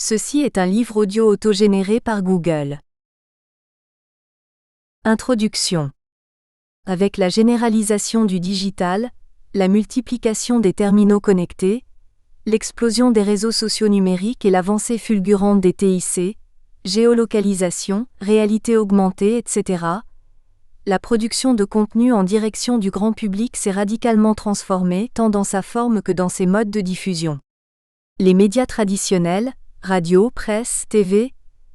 Ceci est un livre audio autogénéré par Google. Introduction. Avec la généralisation du digital, la multiplication des terminaux connectés, l'explosion des réseaux sociaux numériques et l'avancée fulgurante des TIC, géolocalisation, réalité augmentée, etc., la production de contenu en direction du grand public s'est radicalement transformée tant dans sa forme que dans ses modes de diffusion. Les médias traditionnels, radio, presse, TV,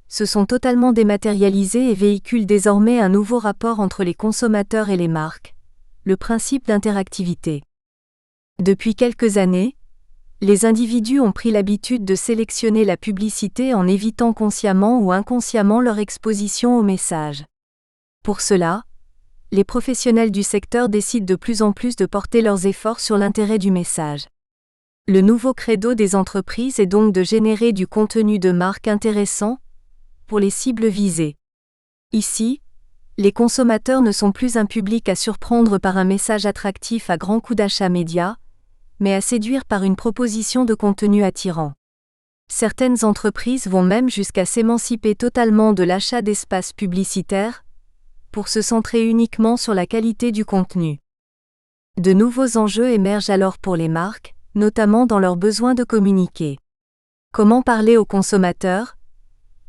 se sont totalement dématérialisés et véhiculent désormais un nouveau rapport entre les consommateurs et les marques, le principe d'interactivité. Depuis quelques années, les individus ont pris l'habitude de sélectionner la publicité en évitant consciemment ou inconsciemment leur exposition aux messages. Pour cela, les professionnels du secteur décident de plus en plus de porter leurs efforts sur l'intérêt du message. Le nouveau credo des entreprises est donc de générer du contenu de marque intéressant pour les cibles visées. Ici, les consommateurs ne sont plus un public à surprendre par un message attractif à grands coups d'achat média, mais à séduire par une proposition de contenu attirant. Certaines entreprises vont même jusqu'à s'émanciper totalement de l'achat d'espaces publicitaires pour se centrer uniquement sur la qualité du contenu. De nouveaux enjeux émergent alors pour les marques, notamment dans leur besoin de communiquer. Comment parler aux consommateurs,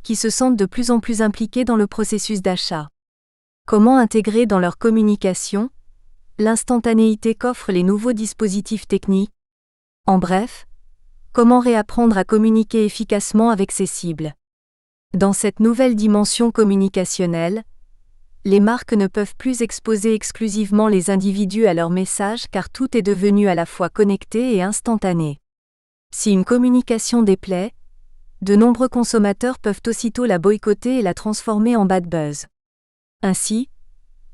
qui se sentent de plus en plus impliqués dans le processus d'achat? Comment intégrer dans leur communication l'instantanéité qu'offrent les nouveaux dispositifs techniques? En bref, comment réapprendre à communiquer efficacement avec ses cibles? Dans cette nouvelle dimension communicationnelle, les marques ne peuvent plus exposer exclusivement les individus à leurs messages car tout est devenu à la fois connecté et instantané. Si une communication déplaît, de nombreux consommateurs peuvent aussitôt la boycotter et la transformer en bad buzz. Ainsi,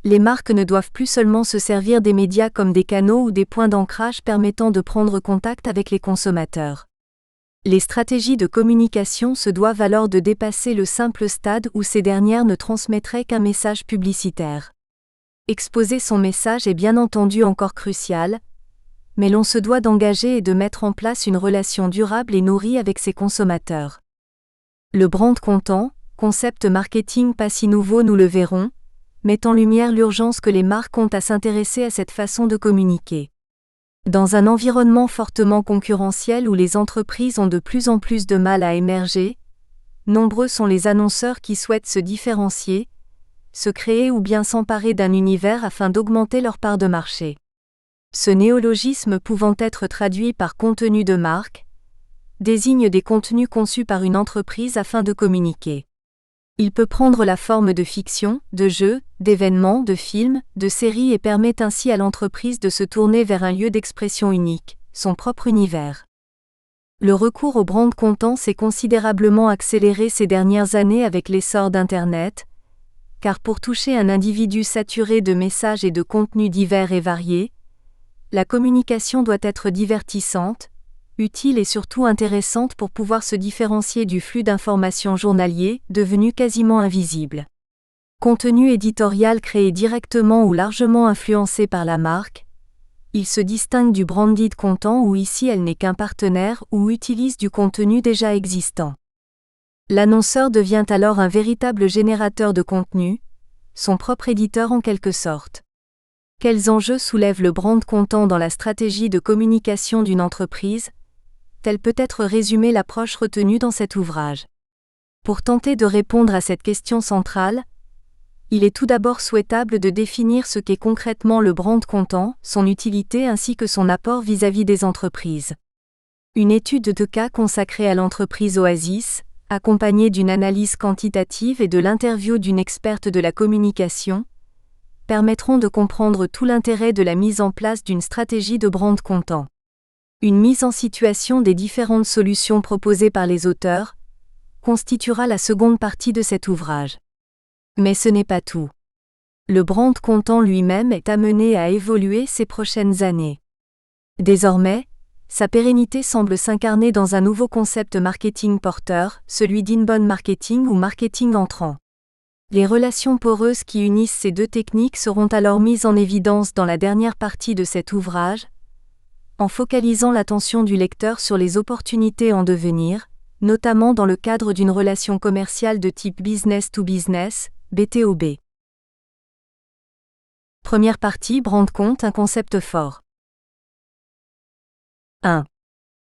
les marques ne doivent plus seulement se servir des médias comme des canaux ou des points d'ancrage permettant de prendre contact avec les consommateurs. Les stratégies de communication se doivent alors de dépasser le simple stade où ces dernières ne transmettraient qu'un message publicitaire. Exposer son message est bien entendu encore crucial, mais l'on se doit d'engager et de mettre en place une relation durable et nourrie avec ses consommateurs. Le brand content, concept marketing pas si nouveau nous le verrons, met en lumière l'urgence que les marques ont à s'intéresser à cette façon de communiquer. Dans un environnement fortement concurrentiel où les entreprises ont de plus en plus de mal à émerger, nombreux sont les annonceurs qui souhaitent se différencier, se créer ou bien s'emparer d'un univers afin d'augmenter leur part de marché. Ce néologisme pouvant être traduit par contenu de marque, désigne des contenus conçus par une entreprise afin de communiquer. Il peut prendre la forme de fiction, de jeux, d'événements, de films, de séries et permet ainsi à l'entreprise de se tourner vers un lieu d'expression unique, son propre univers. Le recours au brand content s'est considérablement accéléré ces dernières années avec l'essor d'Internet, car pour toucher un individu saturé de messages et de contenus divers et variés, la communication doit être divertissante, utile et surtout intéressante pour pouvoir se différencier du flux d'informations journalier, devenu quasiment invisible. Contenu éditorial créé directement ou largement influencé par la marque, il se distingue du branded content où ici elle n'est qu'un partenaire ou utilise du contenu déjà existant. L'annonceur devient alors un véritable générateur de contenu, son propre éditeur en quelque sorte. Quels enjeux soulève le brand content dans la stratégie de communication d'une entreprise? Telle peut être résumée l'approche retenue dans cet ouvrage. Pour tenter de répondre à cette question centrale, il est tout d'abord souhaitable de définir ce qu'est concrètement le brand content, son utilité ainsi que son apport vis-à-vis des entreprises. Une étude de cas consacrée à l'entreprise Oasis, accompagnée d'une analyse quantitative et de l'interview d'une experte de la communication, permettront de comprendre tout l'intérêt de la mise en place d'une stratégie de brand content. Une mise en situation des différentes solutions proposées par les auteurs constituera la seconde partie de cet ouvrage. Mais ce n'est pas tout. Le brand content lui-même est amené à évoluer ces prochaines années. Désormais, sa pérennité semble s'incarner dans un nouveau concept marketing porteur, celui d'inbound marketing ou marketing entrant. Les relations poreuses qui unissent ces deux techniques seront alors mises en évidence dans la dernière partie de cet ouvrage, en focalisant l'attention du lecteur sur les opportunités en devenir, notamment dans le cadre d'une relation commerciale de type business to business, B2B. Première partie, brand compte, un concept fort. 1.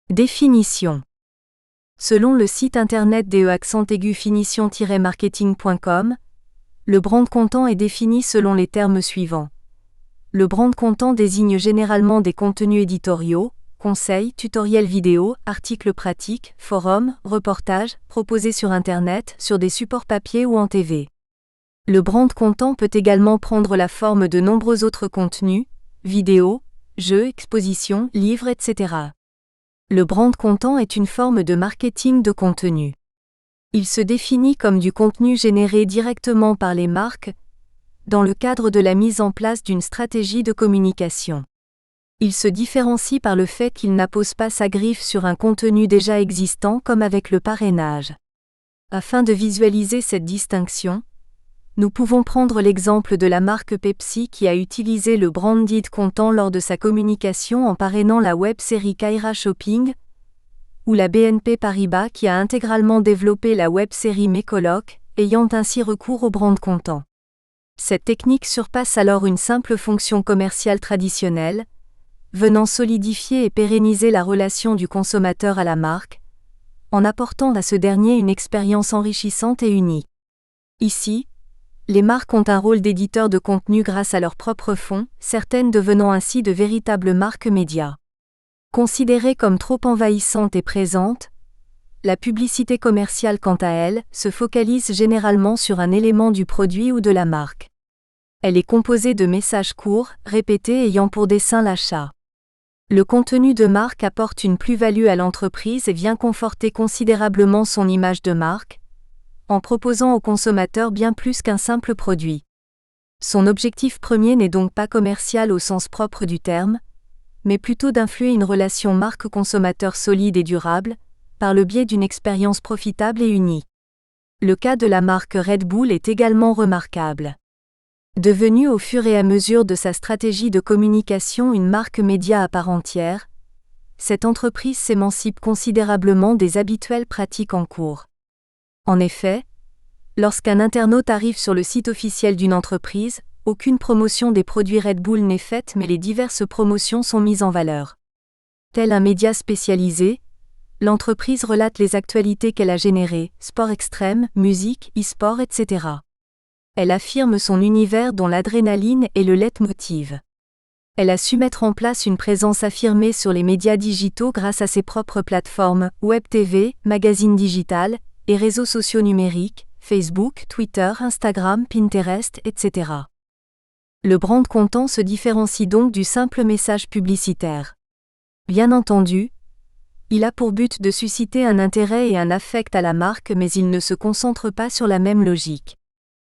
Définition. Selon le site internet de-finition-marketing.com, le brand content est défini selon les termes suivants. Le brand content désigne généralement des contenus éditoriaux, conseils, tutoriels vidéo, articles pratiques, forums, reportages, proposés sur Internet, sur des supports papier ou en TV. Le brand content peut également prendre la forme de nombreux autres contenus, vidéos, jeux, expositions, livres, etc. Le brand content est une forme de marketing de contenu. Il se définit comme du contenu généré directement par les marques, dans le cadre de la mise en place d'une stratégie de communication. Il se différencie par le fait qu'il n'appose pas sa griffe sur un contenu déjà existant comme avec le parrainage. Afin de visualiser cette distinction, nous pouvons prendre l'exemple de la marque Pepsi qui a utilisé le branded content lors de sa communication en parrainant la web-série Kaira Shopping, ou la BNP Paribas qui a intégralement développé la web-série Mes Colocs, ayant ainsi recours au brand content. Cette technique surpasse alors une simple fonction commerciale traditionnelle, venant solidifier et pérenniser la relation du consommateur à la marque, en apportant à ce dernier une expérience enrichissante et unique. Ici, les marques ont un rôle d'éditeur de contenu grâce à leurs propres fonds, certaines devenant ainsi de véritables marques médias. Considérée comme trop envahissante et présente, la publicité commerciale quant à elle, se focalise généralement sur un élément du produit ou de la marque. Elle est composée de messages courts, répétés ayant pour dessein l'achat. Le contenu de marque apporte une plus-value à l'entreprise et vient conforter considérablement son image de marque, en proposant au consommateur bien plus qu'un simple produit. Son objectif premier n'est donc pas commercial au sens propre du terme, mais plutôt d'influer une relation marque-consommateur solide et durable, par le biais d'une expérience profitable et unique. Le cas de la marque Red Bull est également remarquable. Devenue au fur et à mesure de sa stratégie de communication une marque média à part entière, cette entreprise s'émancipe considérablement des habituelles pratiques en cours. En effet, lorsqu'un internaute arrive sur le site officiel d'une entreprise, aucune promotion des produits Red Bull n'est faite mais les diverses promotions sont mises en valeur. Tel un média spécialisé, l'entreprise relate les actualités qu'elle a générées, sport extrême, musique, e-sport, etc. Elle affirme son univers dont l'adrénaline est le leitmotiv. Elle a su mettre en place une présence affirmée sur les médias digitaux grâce à ses propres plateformes, Web TV, magazines digital, et réseaux sociaux numériques, Facebook, Twitter, Instagram, Pinterest, etc. Le brand content se différencie donc du simple message publicitaire. Bien entendu, il a pour but de susciter un intérêt et un affect à la marque mais il ne se concentre pas sur la même logique.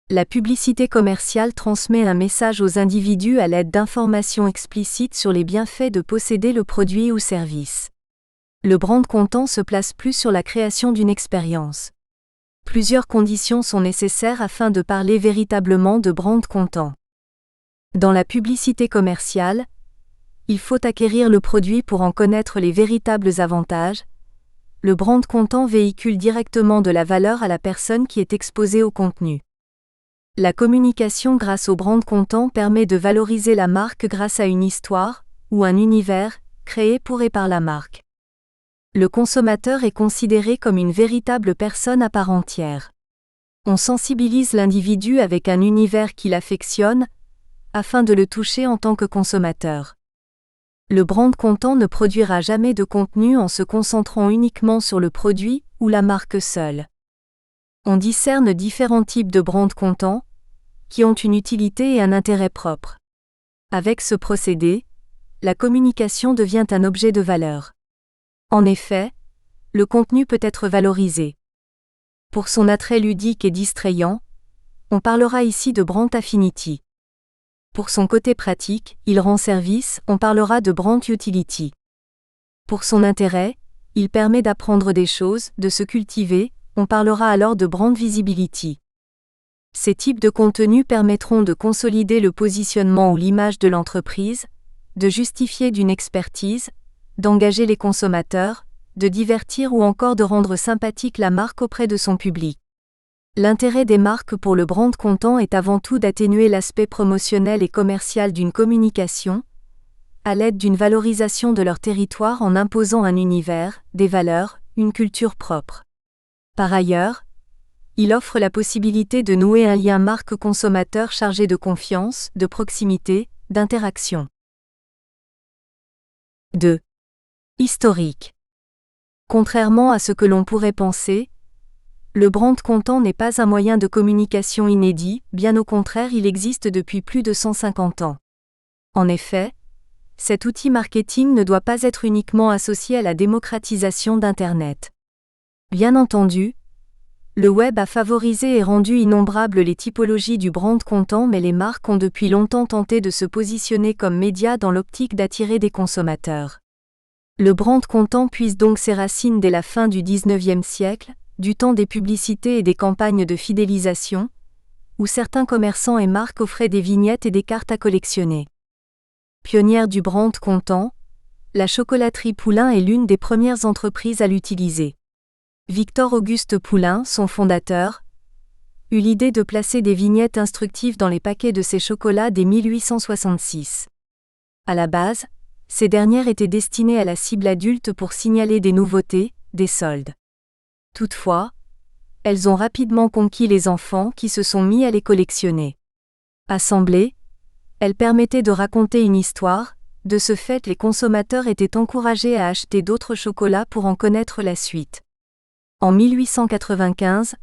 La publicité commerciale transmet un message aux individus à l'aide d'informations explicites sur les bienfaits de posséder le produit ou service. Le brand content se place plus sur la création d'une expérience. Plusieurs conditions sont nécessaires afin de parler véritablement de brand content. Dans la publicité commerciale, il faut acquérir le produit pour en connaître les véritables avantages. Le brand content véhicule directement de la valeur à la personne qui est exposée au contenu. La communication grâce au brand content permet de valoriser la marque grâce à une histoire, ou un univers, créé pour et par la marque. Le consommateur est considéré comme une véritable personne à part entière. On sensibilise l'individu avec un univers qu'il affectionne, afin de le toucher en tant que consommateur. Le brand content ne produira jamais de contenu en se concentrant uniquement sur le produit ou la marque seule. On discerne différents types de brand content, qui ont une utilité et un intérêt propre. Avec ce procédé, la communication devient un objet de valeur. En effet, le contenu peut être valorisé. Pour son attrait ludique et distrayant, on parlera ici de brand affinity. Pour son côté pratique, il rend service, on parlera de brand utility. Pour son intérêt, il permet d'apprendre des choses, de se cultiver, on parlera alors de brand visibility. Ces types de contenus permettront de consolider le positionnement ou l'image de l'entreprise, de justifier d'une expertise, d'engager les consommateurs, de divertir ou encore de rendre sympathique la marque auprès de son public. L'intérêt des marques pour le brand content est avant tout d'atténuer l'aspect promotionnel et commercial d'une communication, à l'aide d'une valorisation de leur territoire en imposant un univers, des valeurs, une culture propre. Par ailleurs, il offre la possibilité de nouer un lien marque-consommateur chargé de confiance, de proximité, d'interaction. 2. Historique. Contrairement à ce que l'on pourrait penser, le brand content n'est pas un moyen de communication inédit, bien au contraire il existe depuis plus de 150 ans. En effet, cet outil marketing ne doit pas être uniquement associé à la démocratisation d'Internet. Bien entendu, le web a favorisé et rendu innombrables les typologies du brand content, mais les marques ont depuis longtemps tenté de se positionner comme médias dans l'optique d'attirer des consommateurs. Le brand content puise donc ses racines dès la fin du XIXe siècle, du temps des publicités et des campagnes de fidélisation, où certains commerçants et marques offraient des vignettes et des cartes à collectionner. Pionnière du brand content, la chocolaterie Poulain est l'une des premières entreprises à l'utiliser. Victor-Auguste Poulain, son fondateur, eut l'idée de placer des vignettes instructives dans les paquets de ses chocolats dès 1866. À la base, ces dernières étaient destinées à la cible adulte pour signaler des nouveautés, des soldes. Toutefois, elles ont rapidement conquis les enfants qui se sont mis à les collectionner. Assemblées, elles permettaient de raconter une histoire, de ce fait les consommateurs étaient encouragés à acheter d'autres chocolats pour en connaître la suite. En 1895,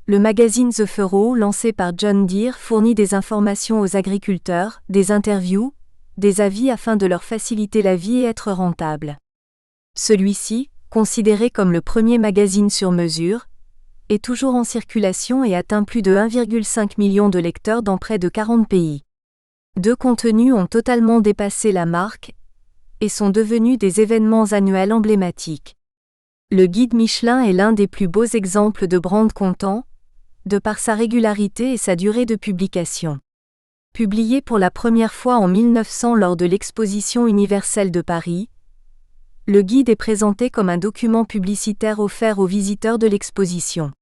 le magazine The Furrow, lancé par John Deere, fournit des informations aux agriculteurs, des interviews, des avis afin de leur faciliter la vie et être rentable. Celui-ci, considéré comme le premier magazine sur mesure, est toujours en circulation et atteint plus de 1,5 million de lecteurs dans près de 40 pays. Deux contenus ont totalement dépassé la marque et sont devenus des événements annuels emblématiques. Le guide Michelin est l'un des plus beaux exemples de brand content, de par sa régularité et sa durée de publication. Publié pour la première fois en 1900 lors de l'Exposition universelle de Paris, le guide est présenté comme un document publicitaire offert aux visiteurs de l'exposition.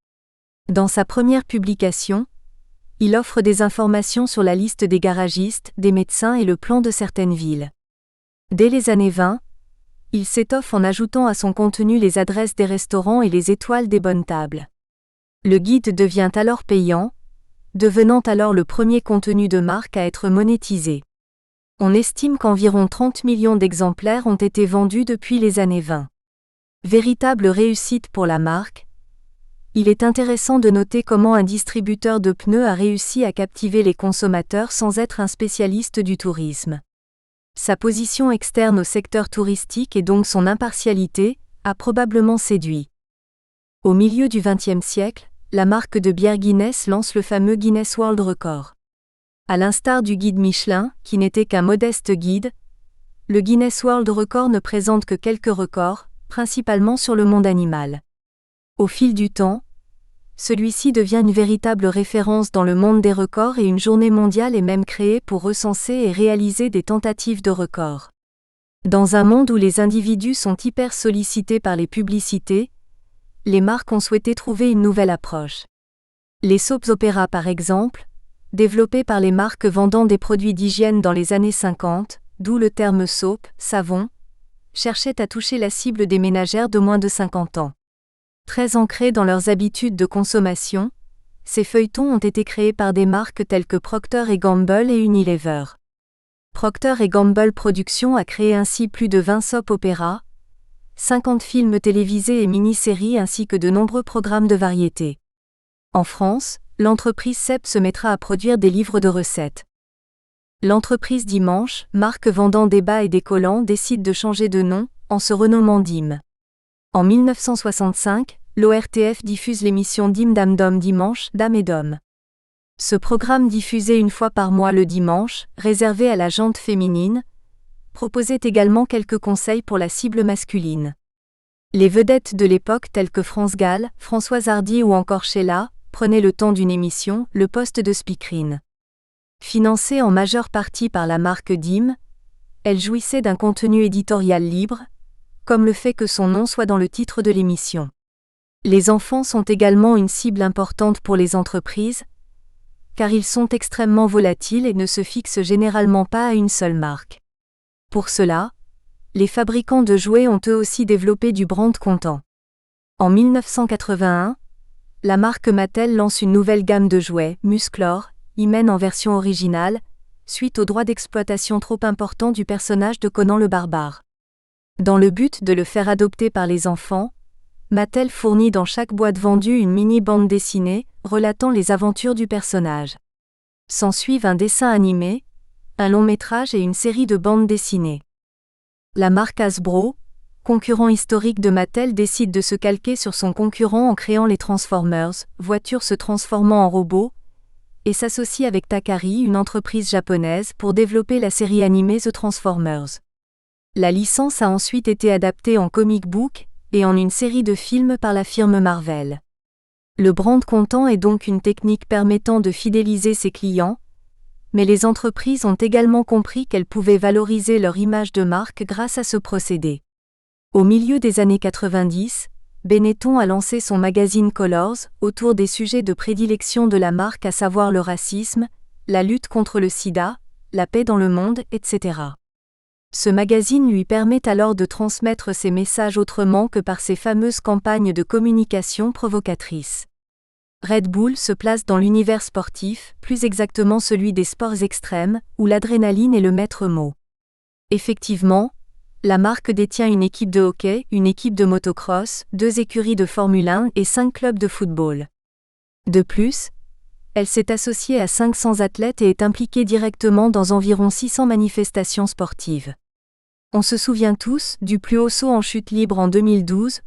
Dans sa première publication, il offre des informations sur la liste des garagistes, des médecins et le plan de certaines villes. Dès les années 20, il s'étoffe en ajoutant à son contenu les adresses des restaurants et les étoiles des bonnes tables. Le guide devient alors payant, devenant alors le premier contenu de marque à être monétisé. On estime qu'environ 30 millions d'exemplaires ont été vendus depuis les années 20. Véritable réussite pour la marque, il est intéressant de noter comment un distributeur de pneus a réussi à captiver les consommateurs sans être un spécialiste du tourisme. Sa position externe au secteur touristique et donc son impartialité, a probablement séduit. Au milieu du XXe siècle, la marque de bière Guinness lance le fameux Guinness World Record. À l'instar du guide Michelin, qui n'était qu'un modeste guide, le Guinness World Record ne présente que quelques records, principalement sur le monde animal. Au fil du temps, celui-ci devient une véritable référence dans le monde des records et une journée mondiale est même créée pour recenser et réaliser des tentatives de records. Dans un monde où les individus sont hyper sollicités par les publicités, les marques ont souhaité trouver une nouvelle approche. Les soaps opéras par exemple, développés par les marques vendant des produits d'hygiène dans les années 50, d'où le terme soap, savon, cherchaient à toucher la cible des ménagères de moins de 50 ans. Très ancrés dans leurs habitudes de consommation, ces feuilletons ont été créés par des marques telles que Procter & Gamble et Unilever. Procter & Gamble Productions a créé ainsi plus de 20 soap opéras, 50 films télévisés et mini-séries ainsi que de nombreux programmes de variété. En France, l'entreprise Cep se mettra à produire des livres de recettes. L'entreprise Dimanche, marque vendant des bas et des collants, décide de changer de nom, en se renommant Dim. En 1965, l'ORTF diffuse l'émission Dim Dam Dom Dimanche, Dames et Dom. Ce programme diffusé une fois par mois le dimanche, réservé à la gente féminine, proposait également quelques conseils pour la cible masculine. Les vedettes de l'époque telles que France Gall, Françoise Hardy ou encore Sheila, prenaient le temps d'une émission, le poste de speakerine. Financée en majeure partie par la marque Dim, elle jouissait d'un contenu éditorial libre, comme le fait que son nom soit dans le titre de l'émission. Les enfants sont également une cible importante pour les entreprises, car ils sont extrêmement volatiles et ne se fixent généralement pas à une seule marque. Pour cela, les fabricants de jouets ont eux aussi développé du brand content. En 1981, la marque Mattel lance une nouvelle gamme de jouets, Musclor, He-Man en version originale, suite aux droits d'exploitation trop importants du personnage de Conan le Barbare. Dans le but de le faire adopter par les enfants, Mattel fournit dans chaque boîte vendue une mini-bande dessinée, relatant les aventures du personnage. S'ensuivent un dessin animé, un long métrage et une série de bandes dessinées. La marque Hasbro, concurrent historique de Mattel, décide de se calquer sur son concurrent en créant les Transformers, voitures se transformant en robots, et s'associe avec Takari, une entreprise japonaise, pour développer la série animée The Transformers. La licence a ensuite été adaptée en comic book et en une série de films par la firme Marvel. Le brand content est donc une technique permettant de fidéliser ses clients, mais les entreprises ont également compris qu'elles pouvaient valoriser leur image de marque grâce à ce procédé. Au milieu des années 90, Benetton a lancé son magazine Colors, autour des sujets de prédilection de la marque, à savoir le racisme, la lutte contre le sida, la paix dans le monde, etc. Ce magazine lui permet alors de transmettre ses messages autrement que par ses fameuses campagnes de communication provocatrices. Red Bull se place dans l'univers sportif, plus exactement celui des sports extrêmes, où l'adrénaline est le maître mot. Effectivement, la marque détient une équipe de hockey, une équipe de motocross, 2 écuries de Formule 1 et 5 clubs de football. De plus, elle s'est associée à 500 athlètes et est impliquée directement dans environ 600 manifestations sportives. On se souvient tous du plus haut saut en chute libre en 2012,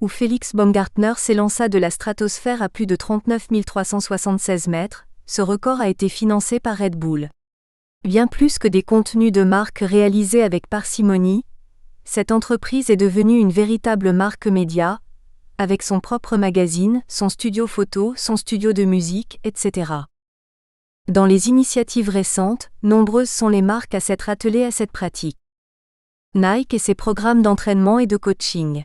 où Félix Baumgartner s'élança de la stratosphère à plus de 39 376 mètres. Ce record a été financé par Red Bull. Bien plus que des contenus de marque réalisés avec parcimonie, cette entreprise est devenue une véritable marque média, avec son propre magazine, son studio photo, son studio de musique, etc. Dans les initiatives récentes, nombreuses sont les marques à s'être attelées à cette pratique. Nike et ses programmes d'entraînement et de coaching.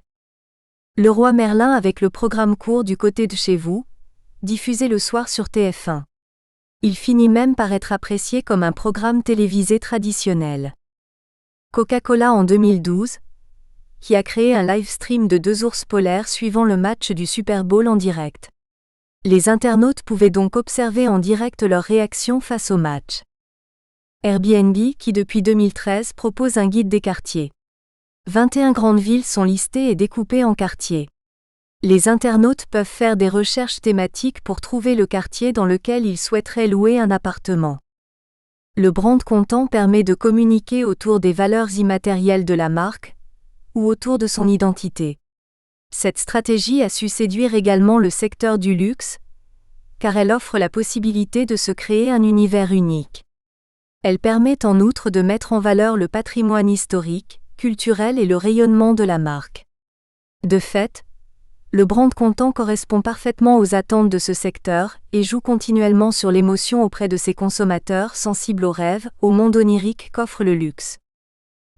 Leroy Merlin avec le programme Cours du côté de chez vous, diffusé le soir sur TF1. Il finit même par être apprécié comme un programme télévisé traditionnel. Coca-Cola en 2012, qui a créé un live stream de 2 ours polaires suivant le match du Super Bowl en direct. Les internautes pouvaient donc observer en direct leur réaction face au match. Airbnb qui depuis 2013 propose un guide des quartiers. 21 grandes villes sont listées et découpées en quartiers. Les internautes peuvent faire des recherches thématiques pour trouver le quartier dans lequel ils souhaiteraient louer un appartement. Le brand content permet de communiquer autour des valeurs immatérielles de la marque, ou autour de son identité. Cette stratégie a su séduire également le secteur du luxe, car elle offre la possibilité de se créer un univers unique. Elle permet en outre de mettre en valeur le patrimoine historique, culturel et le rayonnement de la marque. De fait, le brand content correspond parfaitement aux attentes de ce secteur et joue continuellement sur l'émotion auprès de ses consommateurs sensibles aux rêves, au monde onirique qu'offre le luxe.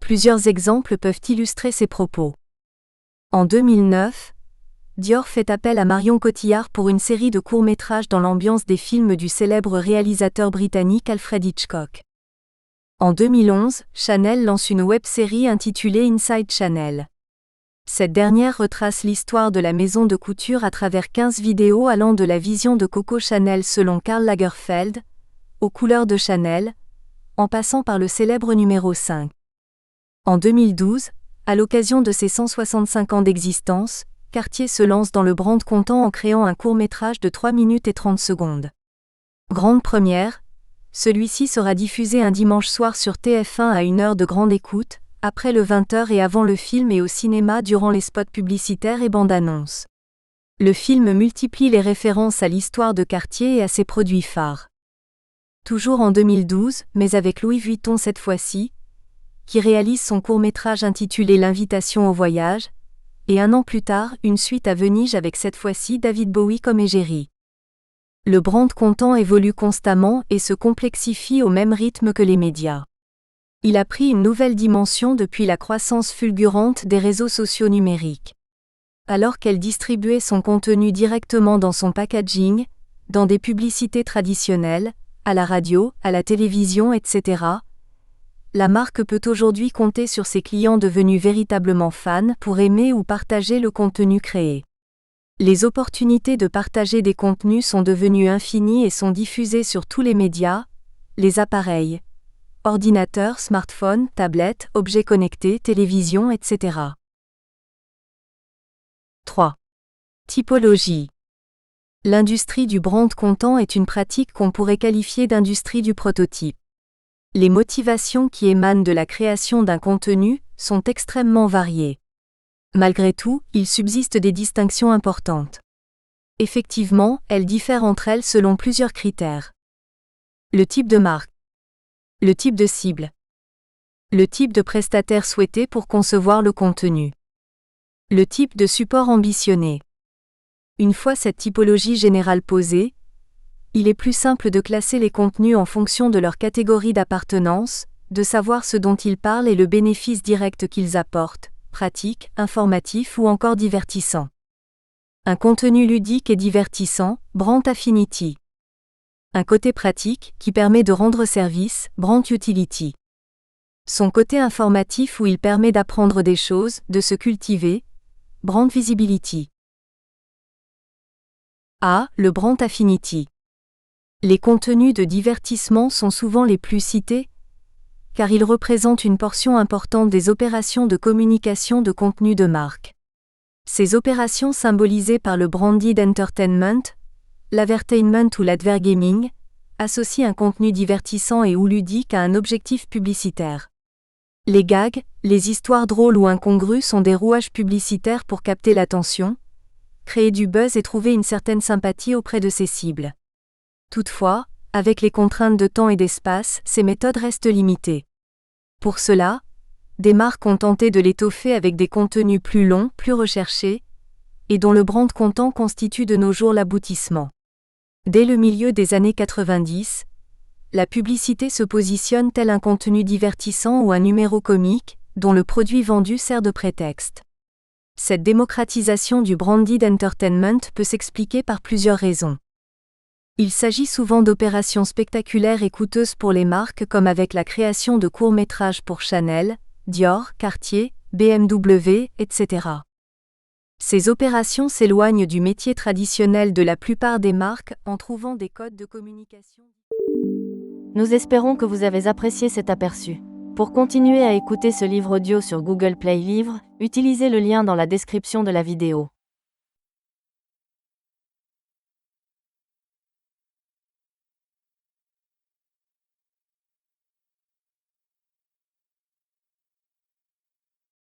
Plusieurs exemples peuvent illustrer ces propos. En 2009, Dior fait appel à Marion Cotillard pour une série de courts-métrages dans l'ambiance des films du célèbre réalisateur britannique Alfred Hitchcock. En 2011, Chanel lance une web-série intitulée Inside Chanel. Cette dernière retrace l'histoire de la maison de couture à travers 15 vidéos allant de la vision de Coco Chanel selon Karl Lagerfeld, aux couleurs de Chanel, en passant par le célèbre numéro 5. En 2012, à l'occasion de ses 165 ans d'existence, Cartier se lance dans le brand content en créant un court-métrage de 3 minutes et 30 secondes. Grande première, celui-ci sera diffusé un dimanche soir sur TF1 à 1h de grande écoute, après le 20h et avant le film et au cinéma durant les spots publicitaires et bandes-annonces. Le film multiplie les références à l'histoire de Cartier et à ses produits phares. Toujours en 2012, mais avec Louis Vuitton cette fois-ci, qui réalise son court-métrage intitulé L'invitation au voyage, et un an plus tard, une suite à Venise avec cette fois-ci David Bowie comme égérie. Le brand content évolue constamment et se complexifie au même rythme que les médias. Il a pris une nouvelle dimension depuis la croissance fulgurante des réseaux sociaux numériques. Alors qu'elle distribuait son contenu directement dans son packaging, dans des publicités traditionnelles, à la radio, à la télévision, etc., la marque peut aujourd'hui compter sur ses clients devenus véritablement fans pour aimer ou partager le contenu créé. Les opportunités de partager des contenus sont devenues infinies et sont diffusées sur tous les médias, les appareils, ordinateurs, smartphones, tablettes, objets connectés, télévision, etc. 3. Typologie. L'industrie du brand content est une pratique qu'on pourrait qualifier d'industrie du prototype. Les motivations qui émanent de la création d'un contenu sont extrêmement variées. Malgré tout, il subsiste des distinctions importantes. Effectivement, elles diffèrent entre elles selon plusieurs critères. Le type de marque. Le type de cible. Le type de prestataire souhaité pour concevoir le contenu. Le type de support ambitionné. Une fois cette typologie générale posée, il est plus simple de classer les contenus en fonction de leur catégorie d'appartenance, de savoir ce dont ils parlent et le bénéfice direct qu'ils apportent, pratique, informatif ou encore divertissant. Un contenu ludique et divertissant, brand affinity. Un côté pratique, qui permet de rendre service, brand utility. Son côté informatif où il permet d'apprendre des choses, de se cultiver, brand visibility. A. Le brand affinity. Les contenus de divertissement sont souvent les plus cités, car ils représentent une portion importante des opérations de communication de contenu de marque. Ces opérations symbolisées par le branded entertainment, l'avertainment ou l'advergaming, associent un contenu divertissant et ou ludique à un objectif publicitaire. Les gags, les histoires drôles ou incongrues sont des rouages publicitaires pour capter l'attention, créer du buzz et trouver une certaine sympathie auprès de ses cibles. Toutefois, avec les contraintes de temps et d'espace, ces méthodes restent limitées. Pour cela, des marques ont tenté de l'étoffer avec des contenus plus longs, plus recherchés, et dont le brand content constitue de nos jours l'aboutissement. Dès le milieu des années 90, la publicité se positionne tel un contenu divertissant ou un numéro comique, dont le produit vendu sert de prétexte. Cette démocratisation du branded entertainment peut s'expliquer par plusieurs raisons. Il s'agit souvent d'opérations spectaculaires et coûteuses pour les marques comme avec la création de courts-métrages pour Chanel, Dior, Cartier, BMW, etc. Ces opérations s'éloignent du métier traditionnel de la plupart des marques en trouvant des codes de communication. Nous espérons que vous avez apprécié cet aperçu. Pour continuer à écouter ce livre audio sur Google Play Livres, utilisez le lien dans la description de la vidéo.